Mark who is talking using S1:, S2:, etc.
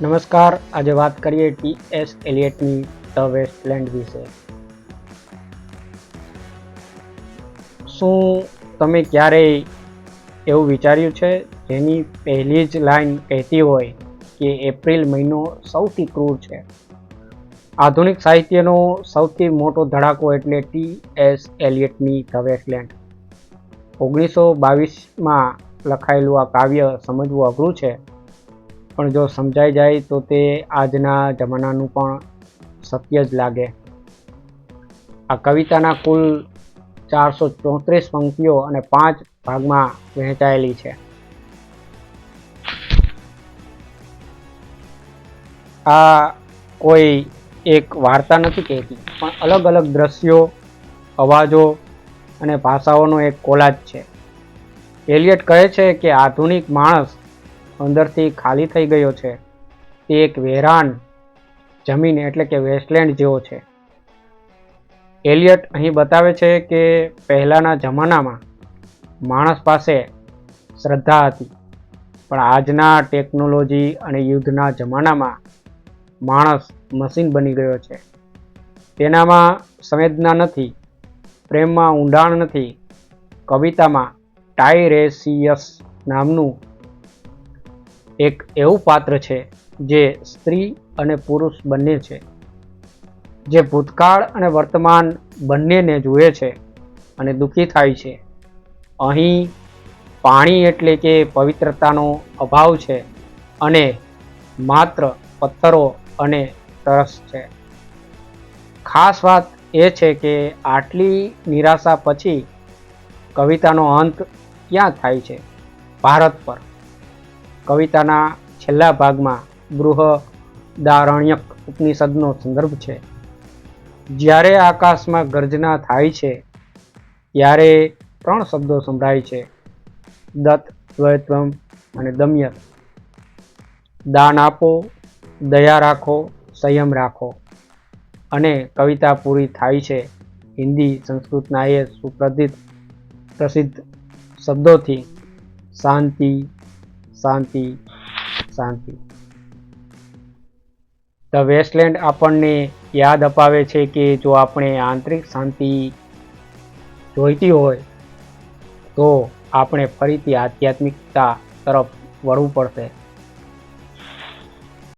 S1: નમસ્કાર, આજે વાત કરીએ ટી.એસ. એલિયટની ધ વેસ્ટલેન્ડ વિશે. શું તમે ક્યારેય એવું વિચાર્યું છે જેની પહેલી જ લાઈન કહેતી હોય કે એપ્રિલ મહિનો સૌથી ક્રૂર છે? આધુનિક સાહિત્યનો સૌથી મોટો ધડાકો એટલે ટી.એસ. એલિયટની ધ વેસ્ટલેન્ડ. 1922માં લખાયેલું આ કાવ્ય સમજવું અઘરું છે, પણ જો સમજાઈ જાય તો તે આજના જમાનાનું પણ સત્ય જ લાગે. આ કવિતાના કુલ 434 પંક્તિઓ અને 5 ભાગમાં વહેંચાયેલી છે. આ કોઈ એક વાર્તા નથી કહેતી, પણ અલગ અલગ દ્રશ્યો, અવાજો અને ભાષાઓનો એક કોલાજ છે. એલિયટ કહે છે કે આધુનિક માણસ અંદરથી ખાલી થઈ ગયો છે. તે એક વેરાન જમીન એટલે કે વેસ્ટલેન્ડ જેવો છે. એલિયટ અહીં બતાવે છે કે પહેલાના જમાનામાં માણસ પાસે શ્રદ્ધા હતી, પણ આજના ટેકનોલોજી અને યુદ્ધના જમાનામાં માણસ મશીન બની ગયો છે. તેનામાં સંવેદના નથી, પ્રેમમાં ઊંડાણ નથી. કવિતામાં ટાઇરેસિયસ નામનું એક એવું પાત્ર છે જે સ્ત્રી અને પુરુષ બંને છે, જે ભૂતકાળ અને વર્તમાન બંનેને જુએ છે અને દુઃખી થાય છે. અહીં પાણી એટલે કે પવિત્રતાનો અભાવ છે અને માત્ર પથ્થરો અને તરસ છે. ખાસ વાત એ છે કે આટલી નિરાશા પછી કવિતાનો અંત ક્યાં થાય છે? ભારત પર. કવિતાના છેલ્લા ભાગમાં બૃહદારણ્યક ઉપનિષદનો સંદર્ભ છે. જ્યારે આકાશમાં ગર્જના થાય છે ત્યારે 3 શબ્દો સંભળાય છે: દત્ત, દ્વૈત્વમ અને દમયત. દાન આપો, દયા રાખો, સંયમ રાખો. અને કવિતા પૂરી થાય છે હિન્દી સંસ્કૃતના એ પ્રસિદ્ધ શબ્દોથી: શાંતિ, શાંતિ, શાંતિ. ધ વેસ્ટલેન્ડ આપણને યાદ અપાવે છે કે જો આપણે આંતરિક શાંતિ જોઈતી હોય તો આપણે ફરીથી આધ્યાત્મિકતા તરફ વળવું પડશે.